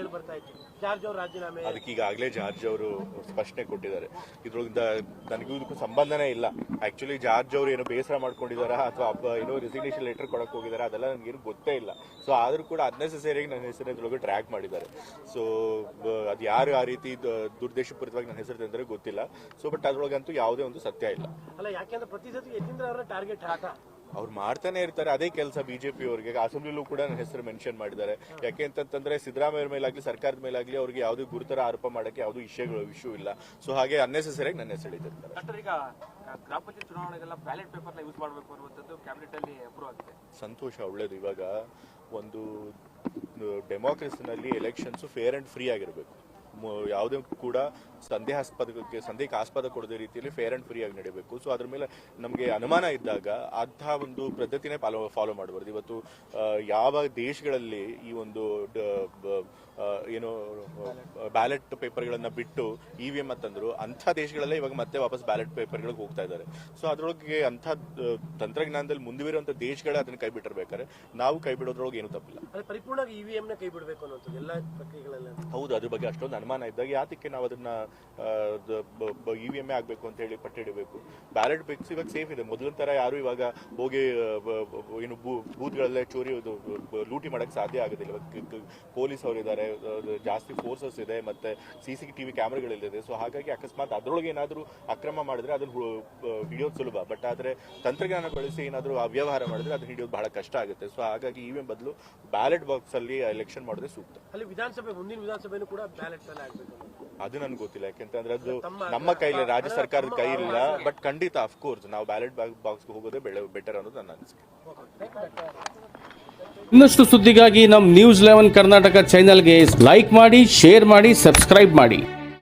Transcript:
ಕೇಳಿ ಬರ್ತಾ ಇತ್ತು. ಜಾರ್ಜ್ ಅವರು ರಾಜೀನಾಮೆ, ಅದಕ್ಕೆ ಈಗಾಗಲೇ ಜಾರ್ಜ್ ಅವರು ಸ್ಪಷ್ಟನೆ ಕೊಟ್ಟಿದ್ದಾರೆ. ಇದ್ರೊಳಗಿಂದ ನನಗೂ ಇದಕ್ಕೂ ಸಂಬಂಧನೇ ಇಲ್ಲ. ಆಕ್ಚುಲಿ ಜಾರ್ಜ್ ಅವರು ಏನೋ ಬೇಸರ ಮಾಡ್ಕೊಂಡಿದಾರ ಅಥವಾ ಏನೋ ರೆಸಿಗ್ನೇಷನ್ ಲೆಟರ್ ಕೊಡಕ್ಕೆ ಹೋಗಿದಾರ ಅದೆಲ್ಲ ನನಗೇನು ಗೊತ್ತೇ ಇಲ್ಲ. ಸೊ ಆದ್ರೂ ಕೂಡ ಅನ್ನೆಸೆಸರಿಯಾಗಿ ನನ್ನ ಹೆಸರು ಇದ್ರೊಳಗೆ ಟ್ರ್ಯಾಕ್ ಮಾಡಿದ್ದಾರೆ. ಸೊ ಅದು ಯಾರು ಆ ರೀತಿ ದುರ್ದೇಶಪೂರಿತವಾಗಿ ನನ್ನ ಹೆಸರು ತಂದ್ರೆ ಗೊತ್ತಿಲ್ಲ. ಸೊ ಬಟ್ ಅದ್ರೊಳಗಂತೂ ಯಾವುದೇ ಒಂದು ಸತ್ಯ ಇಲ್ಲ. ಅಲ್ಲ, ಯಾಕೆಂದ್ರೆ ಪ್ರತಿ ಸತಿ ಯತೀಂದ್ರ ಅವರ ಟಾರ್ಗೆಟ್ ಅವ್ರು ಮಾಡ್ತಾನೆ ಇರ್ತಾರೆ. ಅದೇ ಕೆಲಸ ಬಿಜೆಪಿ ಅವರಿಗೆ. ಅಸೆಂಬ್ಲಿಲೂ ಕೂಡ ನನ್ನ ಹೆಸರು ಮೆನ್ಷನ್ ಮಾಡಿದ್ದಾರೆ. ಯಾಕೆ ಅಂತಂದ್ರೆ ಸಿದ್ದರಾಮಯ್ಯ ಮೇಲಾಗ್ಲಿ ಸರ್ಕಾರದ ಮೇಲಾಗ್ಲಿ ಅವ್ರಿಗೆ ಯಾವುದೇ ಗುರುತರ ಆರೋಪ ಮಾಡಕ್ಕೆ ಯಾವುದೂ ಇಶ್ಯೂ ಇಲ್ಲ. ಸೊ ಹಾಗೆ ಅನ್ನೆಸೆಸರಿಯಾಗಿ ನನ್ನ ಹೆಸರು ಹಿಡಿದಿರ್ತಾರೆ. ಈಗ ಗ್ರಾಮ ಪಂಚಾಯತ್ ಚುನಾವಣೆಗೆಲ್ಲ ಬ್ಯಾಲೆಟ್ ಪೇಪರ್ನ ಯೂಸ್ ಮಾಡಬೇಕು ಅನ್ನುವಂಥದ್ದು ಕ್ಯಾಬಿನೆಟ್ ಅಲ್ಲಿ ಅಪ್ರೂವ್ ಆಗಿದೆ. ಸಂತೋಷ, ಒಳ್ಳೇದು. ಇವಾಗ ಒಂದು ಡೆಮೋಕ್ರಸಿನಲ್ಲಿ ಎಲೆಕ್ಷನ್ಸ್ ಫೇರ್ ಅಂಡ್ ಫ್ರೀ ಆಗಿರಬೇಕು. ಯಾವುದೇ ಕೂಡ ಸಂದೇಹಕ್ಕೆ ಆಸ್ಪದ ಕೊಡದ ರೀತಿಯಲ್ಲಿ ಫೇರ್ ಅಂಡ್ ಫ್ರೀ ಆಗಿ ನಡೀಬೇಕು. ಸೊ ಅದ್ರ ಮೇಲೆ ನಮಗೆ ಅನುಮಾನ ಇದ್ದಾಗ ಅಂತಹ ಒಂದು ಪದ್ಧತಿನೇ ಫಾಲೋ ಮಾಡಬಾರ್ದು. ಇವತ್ತು ಯಾವ ದೇಶಗಳಲ್ಲಿ ಈ ಒಂದು ಏನು ಬ್ಯಾಲೆಟ್ ಪೇಪರ್ಗಳನ್ನ ಬಿಟ್ಟು EVM ಅಂತಂದ್ರು, ಅಂಥ ದೇಶಗಳಲ್ಲೇ ಇವಾಗ ಮತ್ತೆ ವಾಪಸ್ ಬ್ಯಾಲೆಟ್ ಪೇಪರ್ಗಳಿಗೆ ಹೋಗ್ತಾ ಇದ್ದಾರೆ. ಸೊ ಅದ್ರೊಳಗೆ ಅಂಥ ತಂತ್ರಜ್ಞಾನದಲ್ಲಿ ಮುಂದುವರಿರುವಂಥ ದೇಶಗಳೇ ಅದನ್ನ ಕೈ ಬಿಟ್ಟಿರ್ಬೇಕಾದ್ರೆ ನಾವು ಕೈ ಬಿಡೋದ್ರೊಳಗೆ ಏನು ತಪ್ಪಿಲ್ಲ. ಪರಿಪೂರ್ಣವಾಗಿ EVM ನ ಕೈ ಬಿಡಬೇಕು ಅನ್ನೋದು ಎಲ್ಲ ಪ್ರಕ್ರಿಯೆಗಳಲ್ಲಿ. ಹೌದು, ಅದ್ರ ಬಗ್ಗೆ ಅಷ್ಟೊಂದು ಅನುಮಾನ ಇದ್ದಾಗ ಯಾತಕ್ಕೆ ನಾವು ಅದನ್ನ EVM ಆಗ್ಬೇಕು ಅಂತ ಹೇಳಿ ಪಟ್ಟಿಡಬೇಕು. ಬ್ಯಾಲೆಟ್ ಬೇಕ್ಸ್ ಇವಾಗ ಸೇಫ್ ಇದೆ. ಮೊದಲಿನ ತರ ಯಾರು ಇವಾಗ ಹೋಗಿ ಏನು ಬೂತ್ಗಳಲ್ಲೇ ಚೋರಿ ಲೂಟಿ ಮಾಡಕ್ ಸಾಧ್ಯ ಆಗೋದಿಲ್ಲ. ಇವಾಗ ಪೊಲೀಸ್ ಅವರು ಇದ್ದಾರೆ, ಜಾಸ್ತಿ ಫೋರ್ಸಸ್ ಇದೆ, ಮತ್ತೆ CCTV ಕ್ಯಾಮ್ರಾಗಳಿದೆ. ಸೊ ಹಾಗಾಗಿ ಅಕಸ್ಮಾತ್ ಅದ್ರೊಳಗೆ ಏನಾದ್ರು ಅಕ್ರಮ ಮಾಡಿದ್ರೆ ಅದನ್ನ ಹಿಡಿಯೋದು ಸುಲಭ. ಬಟ್ ಆದ್ರೆ ತಂತ್ರಜ್ಞಾನ ಬಳಸಿ ಏನಾದ್ರು ಅವ್ಯವಹಾರ ಮಾಡಿದ್ರೆ ಅದನ್ನ ಹಿಡಿಯೋದು ಬಹಳ ಕಷ್ಟ ಆಗುತ್ತೆ. ಸೊ ಹಾಗಾಗಿ EVM ಬದಲು ಬ್ಯಾಲೆಟ್ ಬಾಕ್ಸ್ ಅಲ್ಲಿ ಎಲೆಕ್ಷನ್ ಮಾಡಿದ್ರೆ ಸೂಕ್ತ. ಅಲ್ಲಿ ಮುಂದಿನ ವಿಧಾನಸಭೆನೂ ಕೂಡ ಬ್ಯಾಲೆಟ್ ಅಲ್ಲಿ ಆಗ್ಬೇಕು ಅದು ನನ್ಗೆ ಗೊತ್ತಿಲ್ಲ. ಯಾಕೆಂತಂದ್ರೆ ಅದು ನಮ್ಮ ಕೈಲಿ, ರಾಜ್ಯ ಸರ್ಕಾರದ ಕೈ ಇಲ್ಲ. ಬಟ್ ಖಂಡಿತ ಅಫ್ಕೋರ್ಸ್ ನಾವು ಬ್ಯಾಲೆಟ್ ಬಾಕ್ಸ್ಗೆ ಹೋಗೋದೇ ಬೆಟರ್ ಅನ್ನೋದು ನನ್ನ ಅನಿಸಿಕೆ. ಇನ್ನಷ್ಟು ಸುದ್ದಿಗಾಗಿ ನಮ್ಮ News 11 ಕರ್ನಾಟಕ ಚಾನೆಲ್ಗೆ ಲೈಕ್ ಮಾಡಿ, ಶೇರ್ ಮಾಡಿ, ಸಬ್ಸ್ಕ್ರೈಬ್ ಮಾಡಿ.